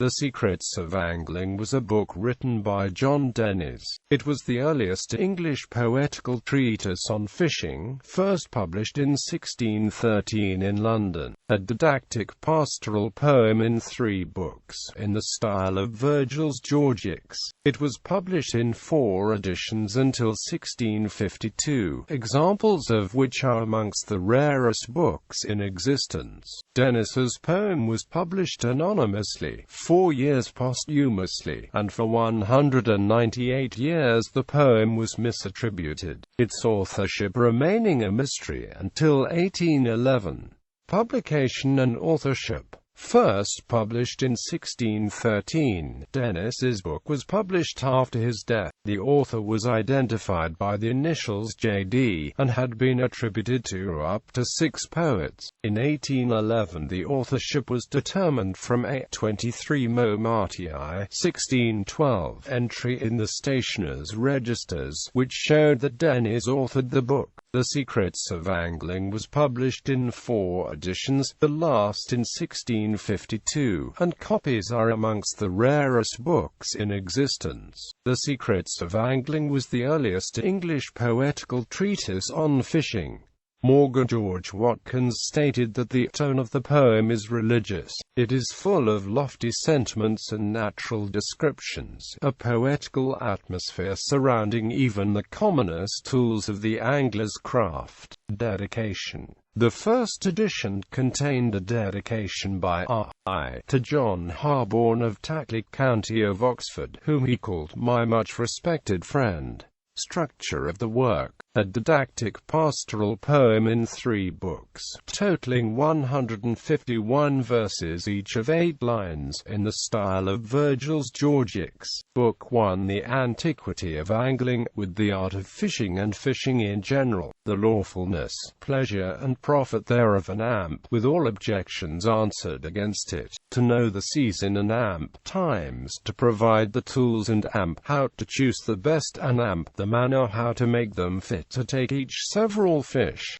The Secrets of Angling was a book written by John Dennys.It was the earliest English poetical treatise on fishing, first published in 1613 in London, a didactic pastoral poem in 3 books, in the style of Virgil's Georgics.It was published in 4 editions until 1652, examples of which are amongst the rarest books in existence. Dennys's poem was published anonymously, 4 years posthumously, and for 198 years the poem was misattributed, its authorship remaining a mystery until 1811. Publication and authorship. First published in 1613, Dennys's book was published after his death. The author was identified by the initials J.D., and had been attributed to up to 6 poets. In 1811 the authorship was determined from a 23 Martii 1612 entry in the stationers' registers, which showed that Dennys authored the book. The Secrets of Angling was published in 4 editions, the last in 1652, and copies are amongst the rarest books in existence. The Secrets of Angling was the earliest English poetical treatise on fishing. Morgan George Watkins stated that the tone of the poem is religious. It is full of lofty sentiments and natural descriptions, a poetical atmosphere surrounding even the commonest tools of the angler's craft. Dedication. The first edition contained a dedication by R.I. to John Harborne of Tackley, County of Oxford, whom he called "my much respected friend." Structure of the work. A didactic pastoral poem in 3 books, totaling 151 verses each of 8 lines, in the style of Virgil's Georgics. Book 1 The Antiquity of Angling, with the art of fishing and fishing in general, the lawfulness, pleasure and profit thereof, and amp, with all objections answered against it, to know the season and amp times, to provide the tools and amp, how to choose the best and amp, the manner how to make them fit to take each several fish.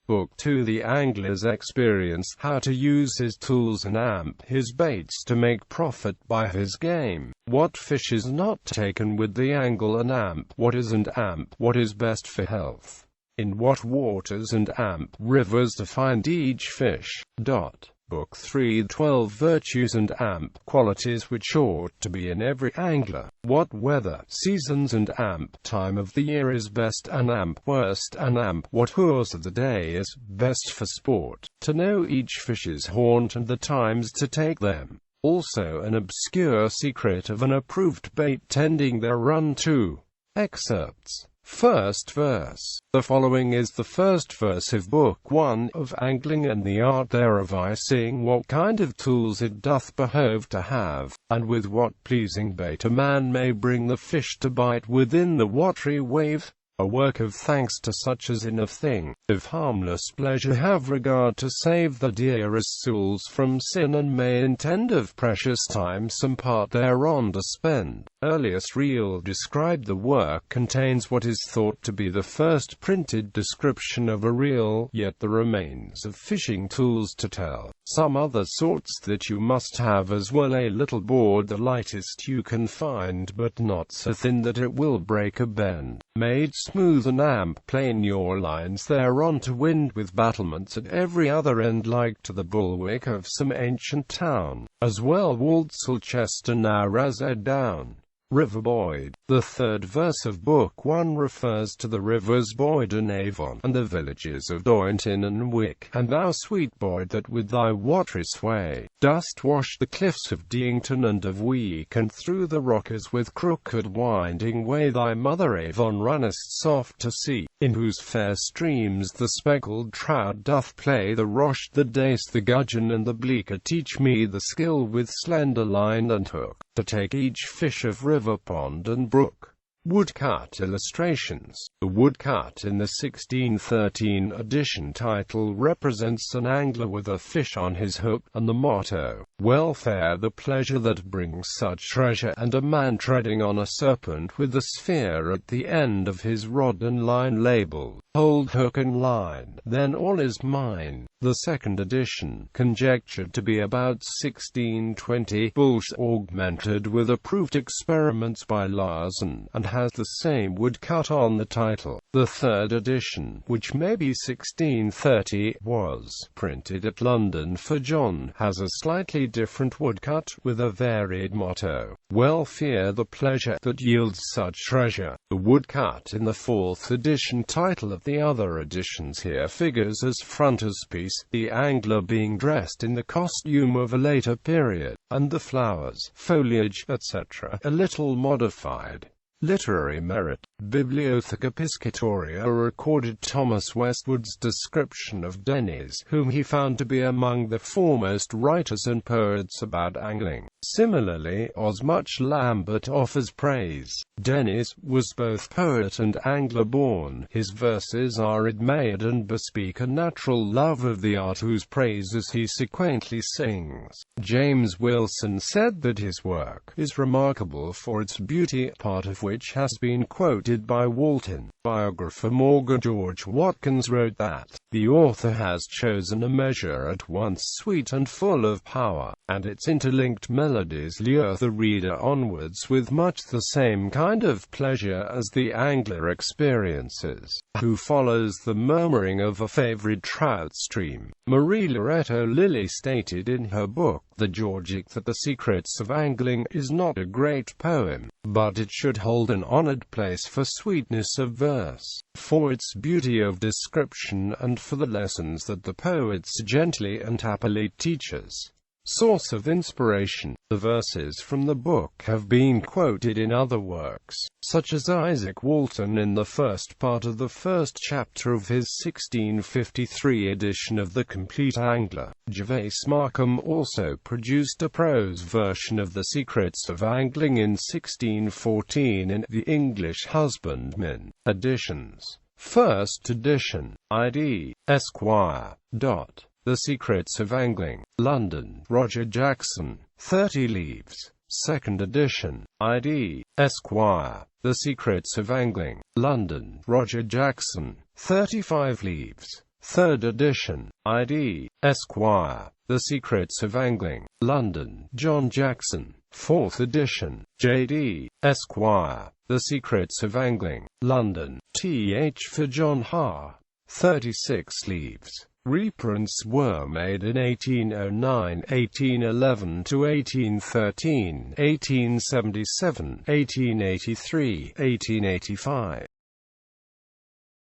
Book 2 The Angler's Experience, how to use his tools and amp, his baits, to make profit by his game. What fish is not taken with the angle and amp, what isn't amp, what is best for health, in what waters and amp rivers to find each fish. Book 3 12 Virtues and amp qualities which ought to be in every angler. What weather, seasons and amp time of the year is best and amp worst, and amp what hours of the day is best for sport. To know each fish's haunt and the times to take them. Also an obscure secret of an approved bait tending their run to. Excerpts. First verse. The following is the first verse of Book 1 of Angling, and the art thereof I sing, what kind of tools it doth behove to have, and with what pleasing bait a man may bring the fish to bite within the watery wave. A work of thanks to such as in a thing of harmless pleasure have regard to save the dearest souls from sin, and may intend of precious time some part thereon to spend. Earliest reel described. The work contains what is thought to be the first printed description of a reel, yet the remains of fishing tools to tell. Some other sorts that you must have as well. A little board, the lightest you can find, but not so thin that it will break a bend. Made smooth and amp, plane your lines thereon to wind, with battlements at every other end, like to the bulwark of some ancient town, as well walled Sulchester now razed down. River Boyd. The third verse of Book 1 refers to the rivers Boyd and Avon, and the villages of Doynton and Wick. And thou, sweet Boyd, that with thy watery sway dost wash the cliffs of Deington and of Wick, and through the rockers with crooked winding way thy mother Avon runnest soft to sea, in whose fair streams the speckled trout doth play, the roche, the dace, the gudgeon and the bleaker. Teach me the skill with slender line and hook, to take each fish of river, pond and brook. Woodcut illustrations. The woodcut in the 1613 edition title represents an angler with a fish on his hook, and the motto, "Welfare the pleasure that brings such treasure," and a man treading on a serpent with a sphere at the end of his rod and line labeled, "Hold hook and line, then all is mine." The second edition, conjectured to be about 1620, Bullsh, augmented with approved experiments by Larsen, and has the same woodcut on the title. The third edition, which may be 1630, was printed at London for John, has a slightly different woodcut, with a varied motto, "Welfare the pleasure that yields such treasure." The woodcut in the fourth edition title of the other editions here figures as frontispiece, the angler being dressed in the costume of a later period, and the flowers, foliage, etc., a little modified. Literary merit. Bibliotheca Piscatoria recorded Thomas Westwood's description of Dennys, whom he found to be among the foremost writers and poets about angling. Similarly, Osmuch Lambert offers praise. Dennys was both poet and angler born. His verses are admired and bespeak a natural love of the art whose praises he sequentially sings. James Wilson said that his work is remarkable for its beauty, part of which has been quoted by Walton. Biographer Morgan George Watkins wrote that, "The author has chosen a measure at once sweet and full of power, and its interlinked melodies lure the reader onwards with much the same kind of pleasure as the angler experiences, who follows the murmuring of a favorite trout stream." Marie Loretto Lilly stated in her book, The Georgics, that The Secrets of Angling is not a great poem, but it should hold an honored place for sweetness of verse, for its beauty of description, and for the lessons that the poets gently and happily teach us. Source of inspiration. The verses from the book have been quoted in other works, such as Isaac Walton in the first part of the first chapter of his 1653 edition of The Complete Angler. Gervase Markham also produced a prose version of The Secrets of Angling in 1614 in the English Husbandman editions. First edition. ID. Esquire. The Secrets of Angling. London. Roger Jackson. 30 leaves. Second edition. ID. Esquire. The Secrets of Angling. London. Roger Jackson. 35 leaves. Third edition. ID. Esquire. The Secrets of Angling. London. John Jackson. Fourth edition. J.D. Esquire. The Secrets of Angling. London. Th. for John Ha. 36 leaves. Reprints were made in 1809, 1811 to 1813, 1877, 1883, 1885.